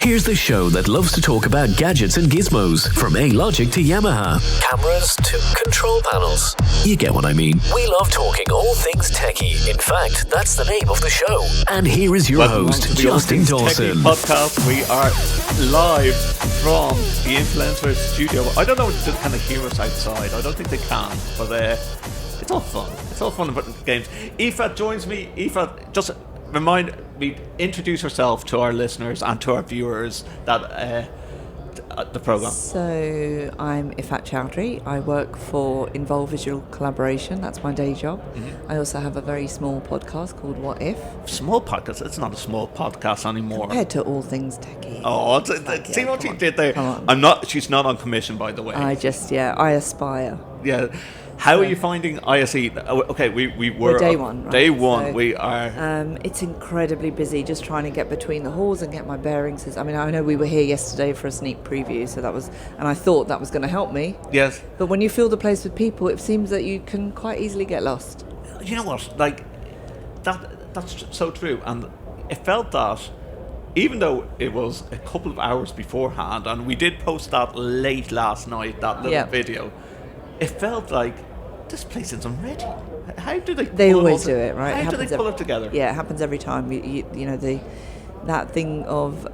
Here's the show that loves to talk about gadgets and gizmos, from A-Logic to Yamaha, cameras to control panels. You get what I mean. We love talking all things techie. In fact, that's the name of the show. And here is your host, Justin Dawson. Podcast. We are live from the Influencer Studio. I don't know if they can hear us outside. I don't think they can, but it's all fun. It's all fun about games. Iffat joins me. Iffat, just introduce yourself to our listeners and to our viewers that the program. So I'm Iffat Chaundry. I work for Involve Visual Collaboration. That's my day job. Mm-hmm. I also have a very small podcast called What If. Small podcast? It's not a small podcast anymore. Compared to All Things TechIE. Oh, see what you did there. She's not on commission, by the way. I aspire. Yeah. How are you finding ISE? Okay, we're day one. Right? Day one, so, we are. It's incredibly busy, just trying to get between the halls and get my bearings. I mean, I know we were here yesterday for a sneak preview, and I thought that was going to help me. Yes. But when you fill the place with people, it seems that you can quite easily get lost. You know what? Like that's so true, and it felt that. Even though it was a couple of hours beforehand, and we did post that late last night, that little video, it felt like this place isn't ready. How do they? They always do it, right? How do they pull it together? Yeah, it happens every time. You know that thing of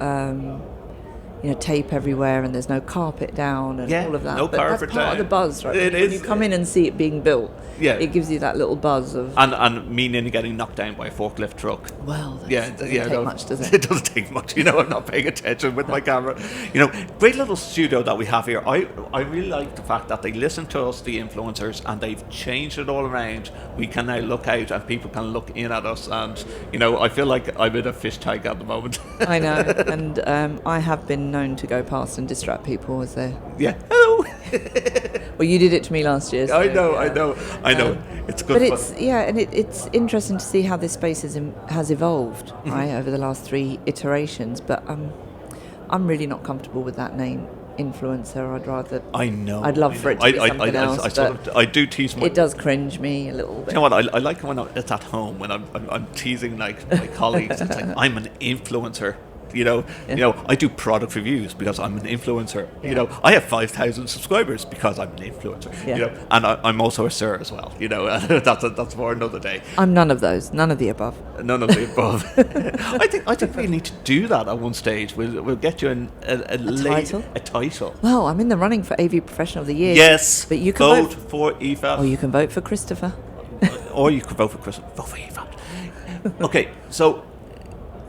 tape everywhere and there's no carpet down and all of that. No but carpet that's part down. Of the buzz, right? It when is. you come in and see it being built, it gives you that little buzz of and me nearly getting knocked down by a forklift truck. Well, doesn't take much, does it? It doesn't take much. I'm not paying attention with my camera. Great little studio that we have here. I really like the fact that they listen to us, the influencers, and they've changed it all around. We can now look out and people can look in at us, and I feel like I'm in a fish tank at the moment. I know, and I have been known to go past and distract people as they. Yeah. Hello. Well, you did it to me last year. So, I know. It's good. But it's interesting to see how this space has evolved, right, over the last 3 iterations. But I'm really not comfortable with that name, influencer. I'd love for it to be something else. I do tease my. It does cringe me a little bit. You know what? I like when it's at home when I'm teasing like my colleagues. It's like I'm an influencer. I do product reviews because I'm an influencer. Yeah. I have 5,000 subscribers because I'm an influencer. Yeah. And I'm also a sir as well. That's for another day. I'm none of those. None of the above. None of the above. I think we need to do that at one stage. We'll get you a title. Well, I'm in the running for AV Professional of the Year. Yes. But you can vote for Iffat. Or you can vote for Christopher. Or you can vote for Christopher. Vote for Iffat. Okay, so.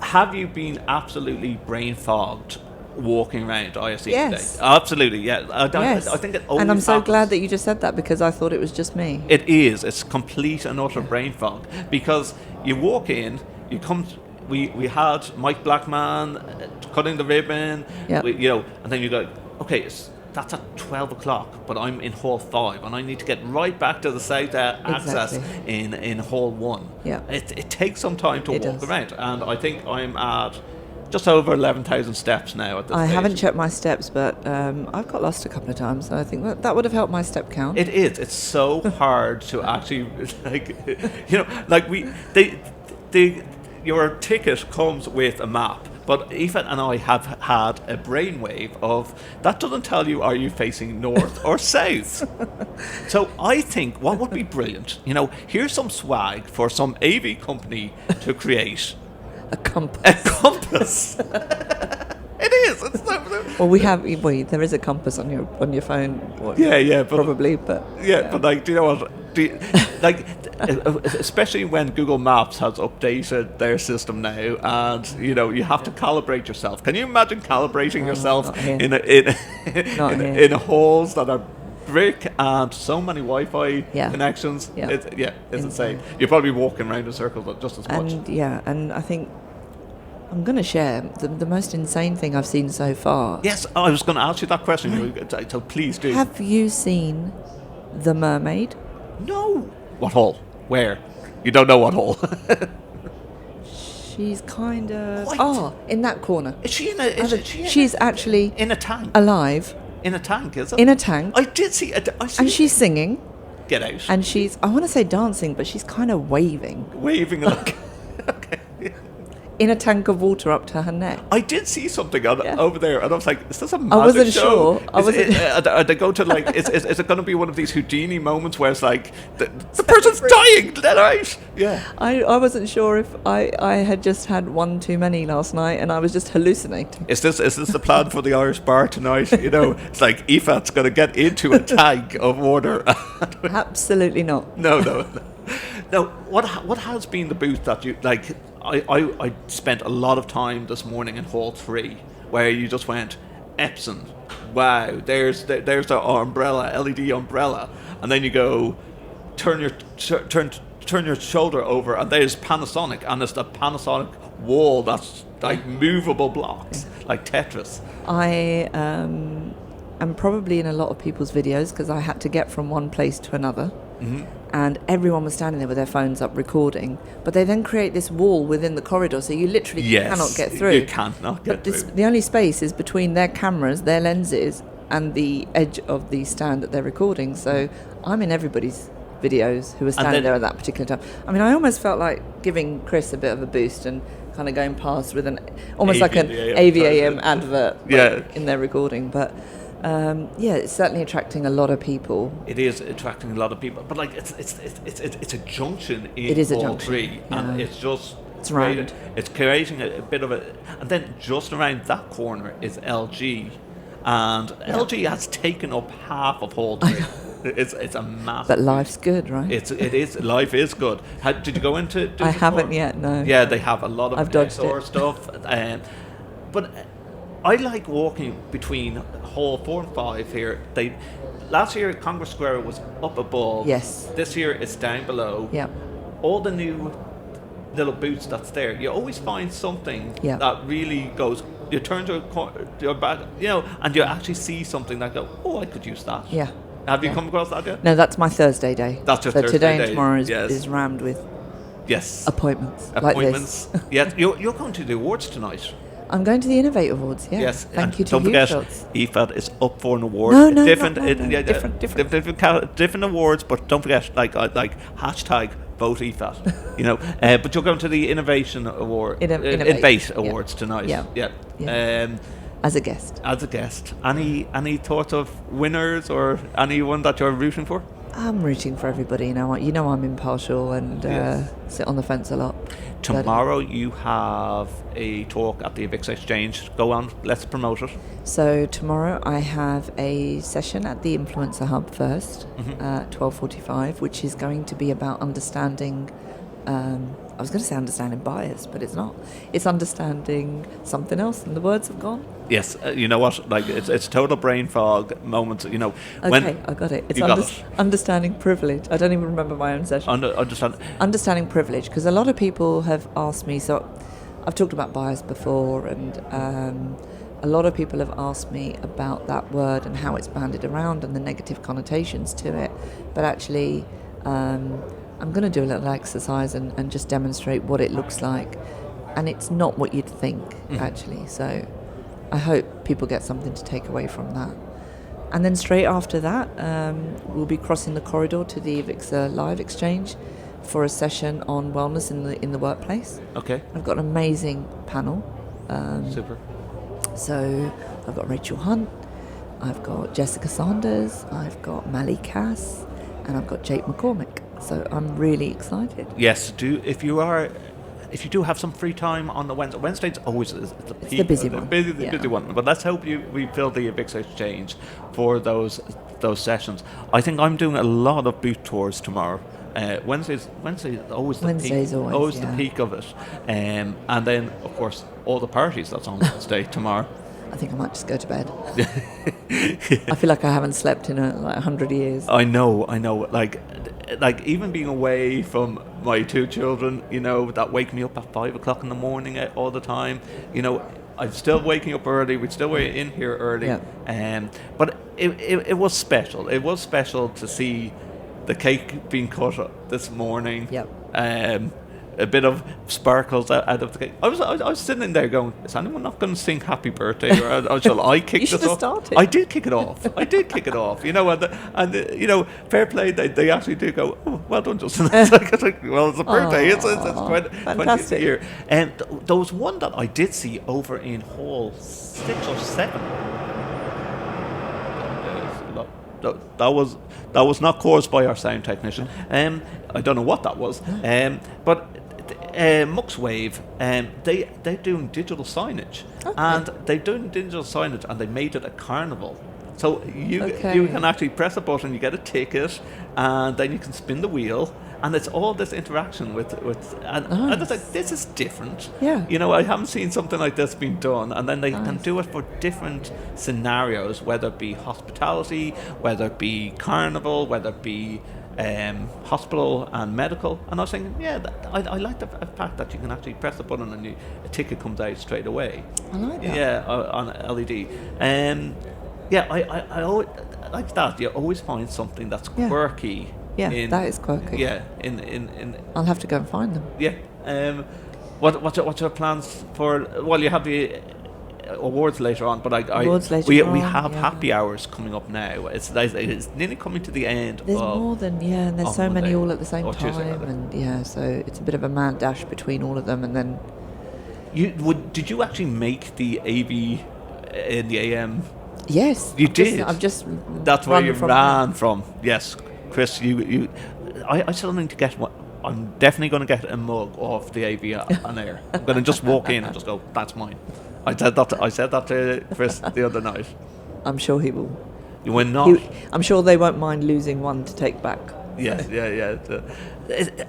Have you been absolutely brain fogged walking around ISE today? Absolutely, yeah. Yes. I think it always and I'm so happens. glad that you just said that because I thought it was just me. It is. It's complete and utter brain fog because you walk in, you come. We had Mike Blackman cutting the ribbon, and then you go, okay, that's at 12 o'clock, but I'm in Hall 5 and I need to get right back to the south access in Hall 1. Yeah. It takes some time to walk around, and I think I'm at just over 11,000 steps now at this stage. I haven't checked my steps, but I've got lost a couple of times, so I think that would have helped my step count. It is. It's so hard to actually, your ticket comes with a map. But Iffat and I have had a brainwave of that doesn't tell you are you facing north or south. So I think what would be brilliant, here's some swag for some AV company to create. A compass. A compass. It is. It's well, there is a compass on your phone. But probably, but but do you know what? Especially when Google Maps has updated their system now, and you have to calibrate yourself. Can you imagine calibrating yourself in halls that are brick and so many Wi-Fi connections? Yeah. It's insane. You're probably walking around in circles just as much. And I think I'm going to share the most insane thing I've seen so far. Yes, I was going to ask you that question, so please do. Have you seen The Mermaid? No. What hall? Where? You don't know what hall? She's kind of... in that corner. Is she in a... She's actually... In a tank? Alive. In a tank, is it? In a tank. I did see... And she's singing. Get out. And she's... I want to say dancing, but she's kind of waving. Waving like... Okay. in a tank of water up to her neck. I did see something over there, and I was like, "Is this a magic I wasn't show? sure. Are they going to like? Is it going to be one of these Houdini moments where it's like the person's dying? Let her out." Yeah. I wasn't sure if I had just had one too many last night, and I was just hallucinating. Is this the plan for the Irish bar tonight? You know, it's like Iffat's going to get into a tank of water. Absolutely not. No. Now, what has been the booth that you like? I spent a lot of time this morning in Hall 3, where you just went, Epson, wow, there's the umbrella, LED umbrella, and then you go, turn your shoulder over, and there's Panasonic, and it's the Panasonic wall that's like movable blocks, like Tetris. I am probably in a lot of people's videos because I had to get from one place to another. Mm-hmm. And everyone was standing there with their phones up recording, but they then create this wall within the corridor, so you literally cannot get through. You can't not get through. The only space is between their cameras, their lenses, and the edge of the stand that they're recording. So I'm in everybody's videos who are standing there at that particular time. I mean, I almost felt like giving Chris a bit of a boost and kind of going past with almost like an AVAM advert in their recording, but. It's certainly attracting a lot of people. It is attracting a lot of people, but like it's a junction in it is Hall a junction. 3, and it's round. It's creating a bit of a, and then just around that corner is LG, and LG has taken up half of Hall 3. It's a massive. But life's good, right? It is. Life is good. Did you go into? I haven't yet. No. Yeah, they have a lot of outdoor stuff, but. I like walking between Hall 4 and 5 here. Last year Congress Square was up above. Yes. This year it's down below. Yeah. All the new little booths that's there, you always find something that really goes. You turn to your back, and you actually see something that go, oh, I could use that. Yeah. Have you come across that yet? No, that's my Thursday day. That's your Thursday today day. And tomorrow is rammed with appointments. Like this. Yes, you're going to the awards tonight. I'm going to the Innovate Awards, Yes. Thank you to don't forget, Shots. Iffat is up for an award. No, different different awards, but don't forget, like hashtag vote Iffat. But you're going to the Innovation Award, Innovate Awards tonight. Yeah. As a guest. Any thoughts of winners or anyone that you're rooting for? I'm rooting for everybody. You know I'm impartial and sit on the fence a lot. Tomorrow you have a talk at the Avix Exchange. Go on, let's promote it. So tomorrow I have a session at the Influencer Hub first, at 12:45, which is going to be about understanding. I was going to say understanding bias, but it's not. It's understanding something else, and the words have gone. Yes, you know what? Like it's total brain fog moments. Okay, I got it. It's understanding privilege. I don't even remember my own session. Understanding privilege, because a lot of people have asked me. So, I've talked about bias before, and a lot of people have asked me about that word and how it's bandied around and the negative connotations to it. But actually, I'm going to do a little exercise and just demonstrate what it looks like, and it's not what you'd think actually. So. I hope people get something to take away from that. And then straight after that, we'll be crossing the corridor to the Avix Live Exchange for a session on wellness in the workplace. Okay. I've got an amazing panel. Super. So I've got Rachel Hunt, I've got Jessica Saunders, I've got Mally Cass, and I've got Jake McCormick. So I'm really excited. Yes, if you do have some free time on the Wednesday's always the busy one. Busy one. But let's hope we fill the Avix Exchange for those sessions. I think I'm doing a lot of booth tours tomorrow. Wednesday's always the peak of it. And then of course all the parties that's on Wednesday tomorrow. I think I might just go to bed. I feel like I haven't slept in 100 years. I know. Like even being away from my two children, that wake me up at 5 o'clock in the morning all the time. I'm still waking up early. We're still in here early. Yeah. But it was special. It was special to see the cake being cut this morning. Yep. a bit of sparkles out of the cake. I was sitting there going, is anyone not going to sing happy birthday? Or shall I kick this off? Started. I did kick it off. You know, and you know, fair play. They actually do go, oh, well done, Justin. It's like, well, it's a birthday. It's 20th year. And there was one that I did see over in Hall 6 or 7. That was not caused by our sound technician. I don't know what that was. But Muxwave, they're doing digital signage, and they're doing digital signage, and they made it a carnival. So you can actually press a button, you get a ticket, and then you can spin the wheel. And it's all this interaction with and it's like, this is different. Yeah. You know, I haven't seen something like this being done. And then they can do it for different scenarios, whether it be hospitality, whether it be carnival, whether it be hospital and medical. And I was thinking, I like the fact that you can actually press the button and a ticket comes out straight away. I like that. Yeah, on LED. I always like that. You always find something that's quirky. Yeah, that is quirky. Yeah, in I'll have to go and find them. Yeah. What's your plans for? Well, you have the awards later on, but we have happy hours coming up now. It's nearly coming to the end. There's more than and there's so many all at the same time, Tuesday, and so it's a bit of a mad dash between all of them, and then. Did you actually make the AV in the AM? Yes, you did. I've just. That's where you ran from. Yes. Chris, I still need to get one. I'm definitely going to get a mug of the AV on air. I'm going to just walk in and just go, that's mine. I said that to Chris the other night. I'm sure he will. You will not. I'm sure they won't mind losing one to take back. Yes, yeah.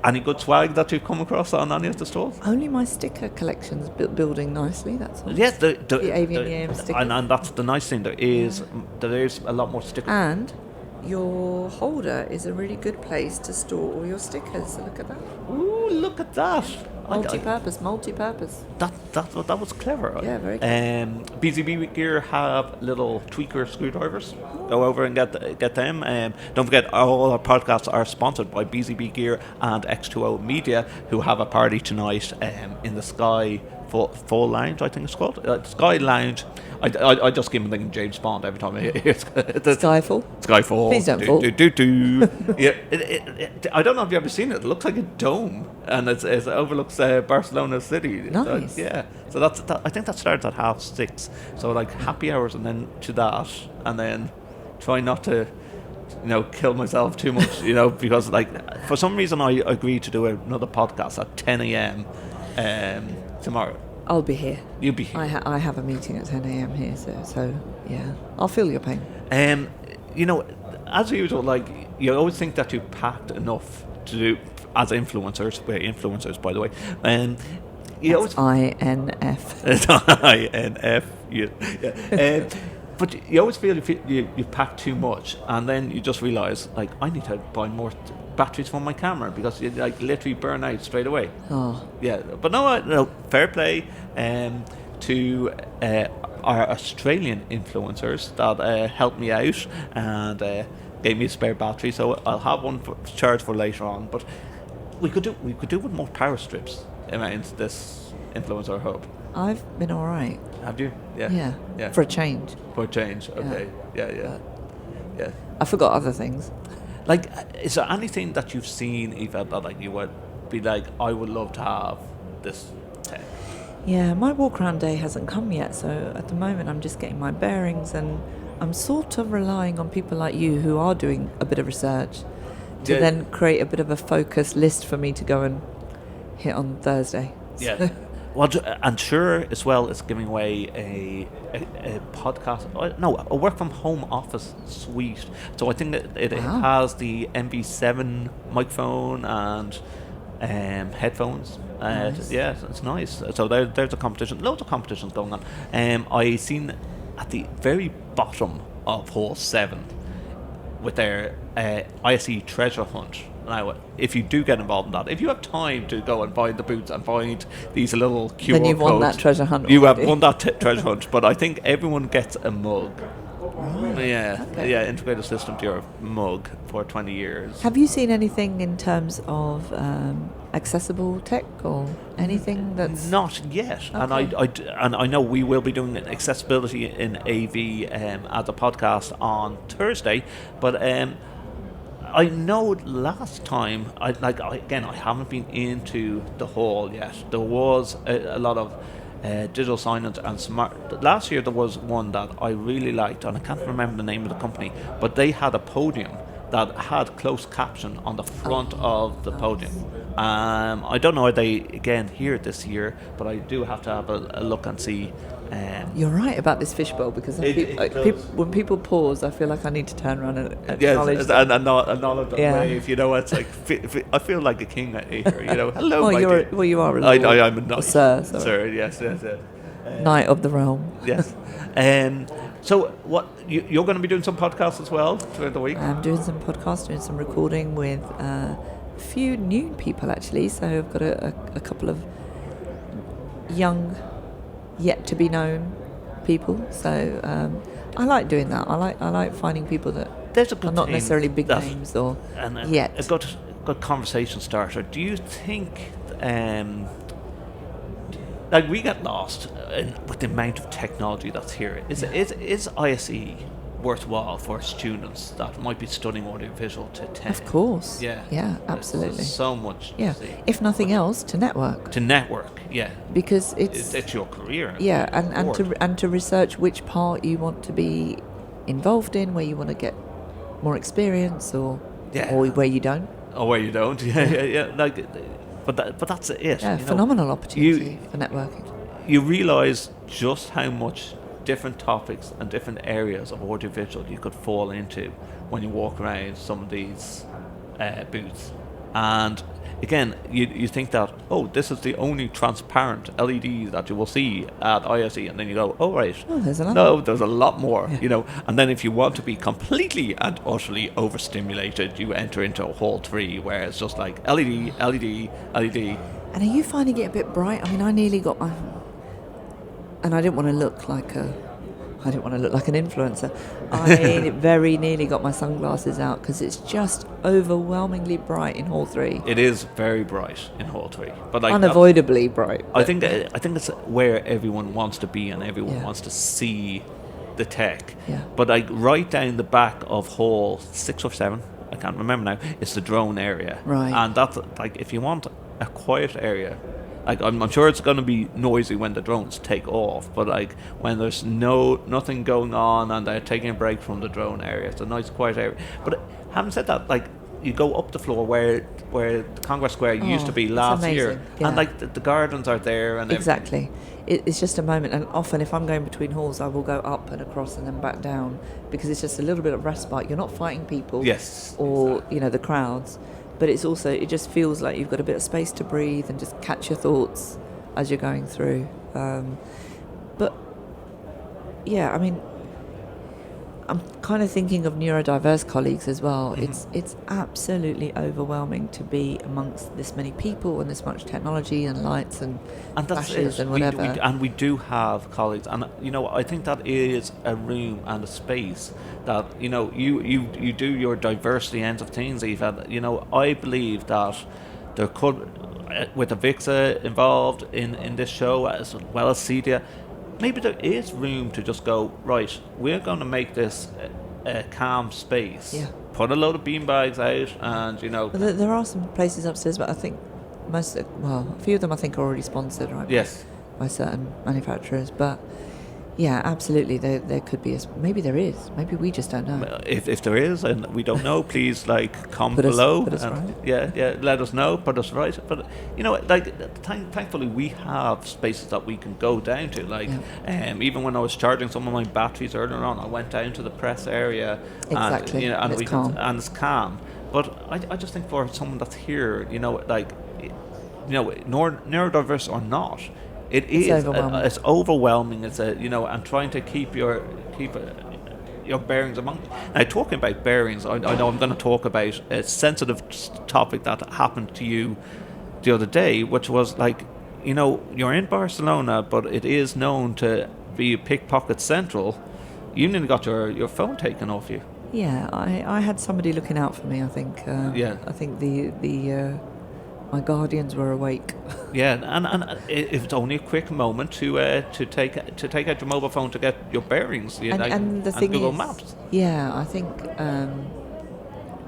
Any good swag that you've come across on any of the stalls? Only my sticker collection's building nicely. That's all. Yes, the AV and the AM stickers. And that's the nice thing. There is a lot more stickers. And your holder is a really good place to store all your stickers. So look at that. Ooh, look at that. Multi-purpose. That was clever. Yeah, very good. BZB Gear have little tweaker screwdrivers. Go over and get them. Don't forget, all our podcasts are sponsored by BZB Gear and X2O Media, who have a party tonight in the Sky Full Lounge, I think it's called. Sky Lounge. I just keep thinking James Bond every time I hear it. Skyfall. Please don't fall. Yeah, I don't know if you've ever seen it. It looks like a dome, and it overlooks Barcelona city. Nice. So that's I think that starts at 6:30. So like happy hours, and then to that, and then try not to, kill myself too much, because like for some reason I agreed to do another podcast at 10 a.m. Tomorrow. I'll be here. You'll be here. I have a meeting at 10 a.m. here, so yeah, I'll feel your pain. As usual, like you always think that you packed enough to do as influencers. We're influencers, by the way. You always INF. INF. Yeah. But you always feel you pack too much, and then you just realise, like, I need to buy more batteries for my camera because you literally burn out straight away. Oh. Yeah, but no, fair play to our Australian influencers that helped me out and gave me a spare battery, so I'll have one charged for later on. But we could do with more power strips around this influencer hub. I've been all right. Have you? Yeah. For a change. Okay. Yeah. I forgot other things. Like, is there anything that you've seen, Eva, that like you would be like, I would love to have this tech? Yeah, my walk around day hasn't come yet, so at the moment I'm just getting my bearings, and I'm sort of relying on people like you who are doing a bit of research to then create a bit of a focus list for me to go and hit on Thursday. Yeah. Well, and sure, as well as giving away a podcast, a work from home office suite. So I think it has the MV7 microphone and headphones. Nice. Yeah, it's nice. So there's a competition, loads of competitions going on. I seen at the very bottom of hole 7 with their ISE treasure hunt. Now, if you do get involved in that, if you have time to go and find the boots and find these little QR codes, then you've won that treasure hunt. You have won that treasure hunt. But I think everyone gets a mug Right. Yeah, Okay. yeah, integrated system to your mug for 20 years. Have you seen anything in terms of accessible tech or anything that's Not yet, and Okay. and I know we will be doing accessibility in AV as a podcast on Thursday, but I know last time I haven't been into the hall yet. There was a lot of digital signage and smart. Last year there was one that I really liked, and I can't remember the name of the company, but they had a podium that had closed caption on the front of the podium. I don't know, are they again here this year, but I do have to have a look and see. You're right about this fishbowl because when people pause, I feel like I need to turn around and acknowledge Yes, them. and not Yeah. wave. You know, it's like I feel like a king here. You know, hello, Well, my dear. you are a I'm lord. a knight, Or sir, sorry. Sir, yes. Knight of the realm. Yes. So, what you're going to be doing some podcasts as well throughout the week? I'm doing some podcasts, doing some recording with a few new people actually. So I've got a couple of young, yet to be known people. So I like doing that. I like finding people that There's a good are not thing necessarily big that- names or and yet. a good conversation starter. Do you think like we get lost with the amount of technology that's here? Is ISE worthwhile for students that might be studying audiovisual to attend? Of course. Yeah. Yeah, absolutely. There's so much. Yeah. To see. If nothing else, to network. To network, yeah. Because it's It's your career. yeah, and Forward. to research which part you want to be involved in, where you want to get more experience, or Yeah. or where you don't. Oh, where you don't. Yeah. Like, but that's it. Yeah, you know. phenomenal opportunity for networking. You realise just how much different topics and different areas of audiovisual you could fall into when you walk around some of these booths. And again, you think that, oh, this is the only transparent LED that you will see at ISE, and then you go, oh, right. Oh, there's another. No, there's a lot more, Yeah. you know. And then if you want to be completely and utterly overstimulated, you enter into Hall 3, where it's just like LED, LED, LED. And are you finding it a bit bright? I mean, I nearly got my, and I didn't want to look like an influencer. I very nearly got my sunglasses out because it's just overwhelmingly bright in Hall 3. It is very bright in Hall 3. But like Unavoidably bright. I think it's where everyone wants to be and everyone Yeah. wants to see the tech. Yeah. But like right down the back of Hall 6 or 7, I can't remember now, it's the drone area. Right. And that's like, if you want a quiet area, like I'm sure it's going to be noisy when the drones take off, but like when there's nothing going on and they're taking a break from the drone area, it's a nice quiet area. But having said that, like you go up the floor where the Congress Square used to be it's last amazing. year, Yeah. and like the gardens are there and everything. Exactly. It's just a moment, and often if I'm going between halls, I will go up and across and then back down because it's just a little bit of respite. You're not fighting people, Yes, or the crowds, but it just feels like you've got a bit of space to breathe and just catch your thoughts as you're going through. But yeah, I mean, I'm kind of thinking of neurodiverse colleagues as well. Mm-hmm. It's absolutely overwhelming to be amongst this many people and this much technology and lights and flashes and whatever. And we do have colleagues, and I think that is a room and a space that you do your diversity ends of things, Eva. I believe that there could, with the VIXA involved in this show as well as CEDIA, maybe there is room to just go, right, we're going to make this a calm space. Yeah. Put a load of beanbags out and, But there are some places upstairs, but I think a few of them I think are already sponsored, right? Yes. By certain manufacturers. But yeah, absolutely, there could be maybe there is. Maybe we just don't know. If there is and we don't know, please comment Put us below. right. Yeah, let us know, put us right. But thankfully we have spaces that we can go down to. Even when I was charging some of my batteries earlier on, I went down to the press area. Exactly. And it's calm. And it's calm. But I just think for someone that's here, neurodiverse or not, it's overwhelming. It's overwhelming. It's and trying to keep your bearings among. Now, talking about bearings, I know I'm going to talk about a sensitive topic that happened to you the other day, which was you're in Barcelona, but it is known to be pickpocket central. You nearly got your phone taken off you. Yeah, I had somebody looking out for me. I think. I think the my guardians were awake. Yeah, and it's only a quick moment to take out your mobile phone to get your bearings. And the thing Google is, Maps. Yeah, I think.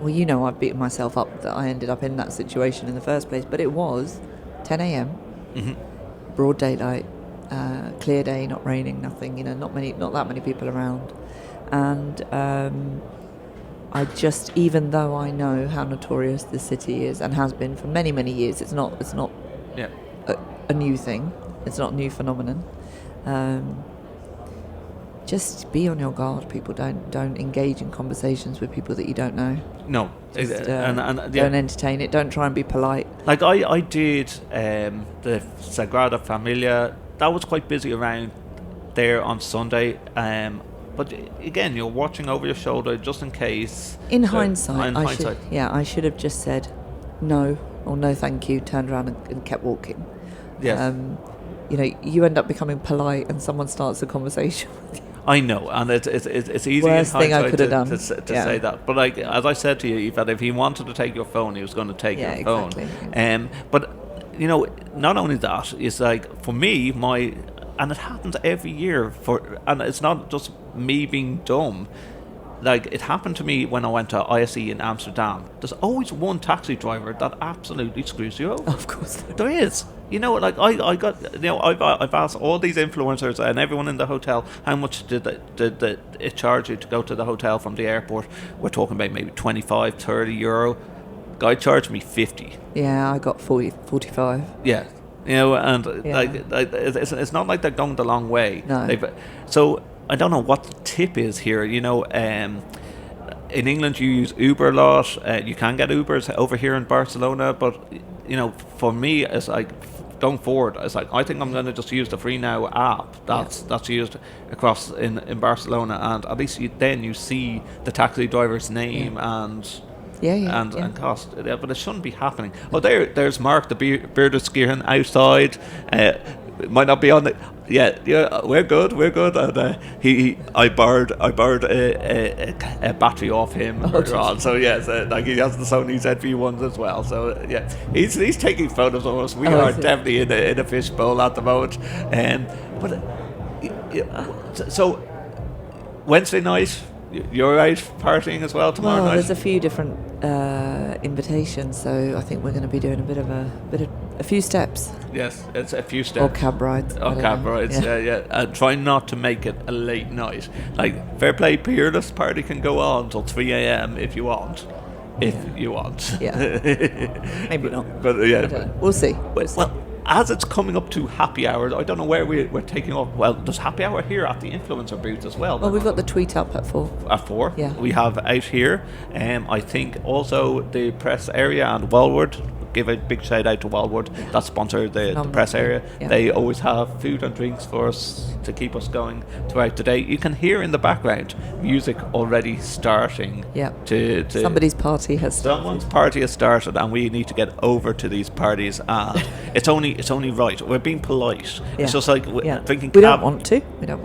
Well, I've beaten myself up that I ended up in that situation in the first place. But it was 10 a.m. Mm-hmm. Broad daylight, clear day, not raining, nothing. Not that many people around, and. I just, even though I know how notorious the city is and has been for many, many years, it's not Yeah. a new thing. It's not a new phenomenon. Just be on your guard, people. Don't engage in conversations with people that you don't know. No. Just, Don't don't entertain it. Don't try and be polite. Like I did the Sagrada Familia. That was quite busy around there on Sunday. But again, you're watching over your shoulder just in case. In hindsight, I should have just said no or no thank you, turned around and kept walking. Yes. You end up becoming polite and someone starts a conversation with you. I know, and it's easy Worst in thing I hindsight could have done. to say that. But like as I said to you, Iffat, if he wanted to take your phone, he was going to take your phone. Exactly. But not only that, it's like for me, and it happens every year and it's not just me being dumb. Like it happened to me when I went to ISE in Amsterdam. There's always one taxi driver that absolutely screws you over. Of course there is. Like I got, I've asked all these influencers and everyone in the hotel how much did it charge you to go to the hotel from the airport. We're talking about maybe 25, 30 euro. Guy charged me 50. Yeah, I got 45. Yeah. And it's not like they're going the long way. No. So I don't know what the tip is here. In England you use Uber a lot. You can get Ubers over here in Barcelona, but for me, it's like going forward, it's like I think I'm going to just use the Free Now app that's used across in Barcelona, and at least you see the taxi driver's name and. And cost, but it shouldn't be happening. Oh, there's Mark, the bearded skier outside. It might not be on the. Yeah, we're good. And I borrowed a battery off him earlier on. So yes, like he has the Sony ZV ones as well. So yeah, he's taking photos of us. We are definitely in a fishbowl at the moment. So Wednesday night. You're out partying as well tomorrow night? There's a few different invitations, so I think we're going to be doing a few steps. Yes, it's a few steps. Or cab rides. Yeah. And try not to make it a late night. Like, fair play, Peerless party can go on till 3 a.m. if you want. If you want. Yeah. Maybe not. But yeah. We'll see. Well, as it's coming up to happy hours, I don't know where we're taking off. Well, there's happy hour here at the influencer booth as well. Well, we've got the tweet up at 4. At 4? Yeah. We have out here. I think also the press area and Wellwood. Give a big shout out to Wellwood that sponsor the press area. Yeah. They always have food and drinks for us to keep us going throughout the day. You can hear in the background music already starting. Yeah. Someone's party has started, and we need to get over to these parties. And it's only right. We're being polite. Yeah. It's just like drinking. We don't want to. We don't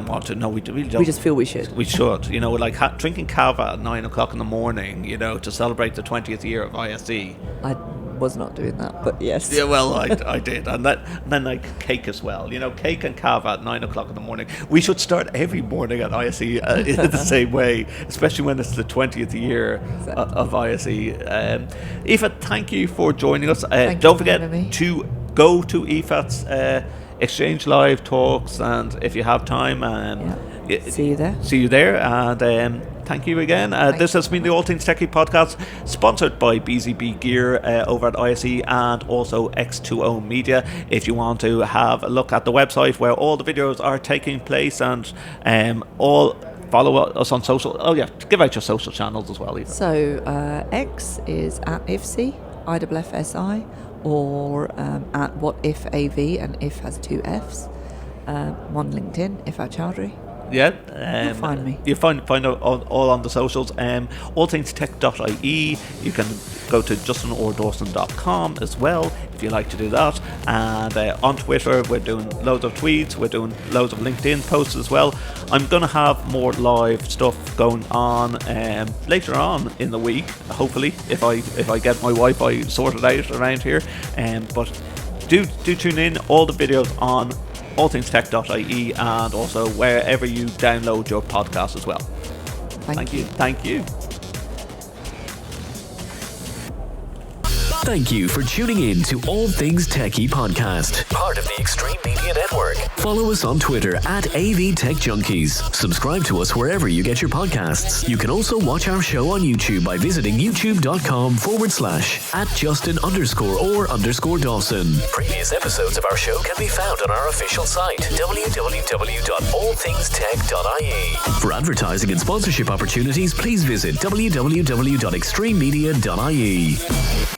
want to. No, we don't. We just feel we should. We should. Like drinking cava at 9 o'clock in the morning. To celebrate the 20th year of ISE. I was not doing that, but yes. Yeah, well, I did, and then like cake as well. Cake and cava at 9 o'clock in the morning. We should start every morning at ISE in the same way, especially when it's the 20th year of ISE. Iffat, thank you for joining us. Don't forget to go to Iffat's Exchange Live talks, and if you have time, see you there, and thank you again. This has been the All Things TechIE Podcast, sponsored by BZB Gear over at ISE and also X2O Media. If you want to have a look at the website where all the videos are taking place, and follow us on social. Oh yeah, give out your social channels as well, Eva. So X is at IFSI, IFFSI, or at What If AV, and If has 2 Fs. On LinkedIn, Iffat Chaundry. Yeah, You'll find me. You find out all on the socials. allthingstech.ie. You can go to justinordawson.com as well if you like to do that. And on Twitter, we're doing loads of tweets. We're doing loads of LinkedIn posts as well. I'm going to have more live stuff going on later on in the week, hopefully, if I get my Wi-Fi sorted out around here. But do tune in. All the videos on allthingstech.ie and also wherever you download your podcast as well. Thank you. Thank you. Thank you for tuning in to All Things TechIE Podcast, part of the Extreme Media Network. Follow us on Twitter at AV Tech Junkies. Subscribe to us wherever you get your podcasts. You can also watch our show on YouTube by visiting youtube.com/@Justin_or_Dawson. Previous episodes of our show can be found on our official site, www.allthingstech.ie. For advertising and sponsorship opportunities, please visit www.extrememedia.ie.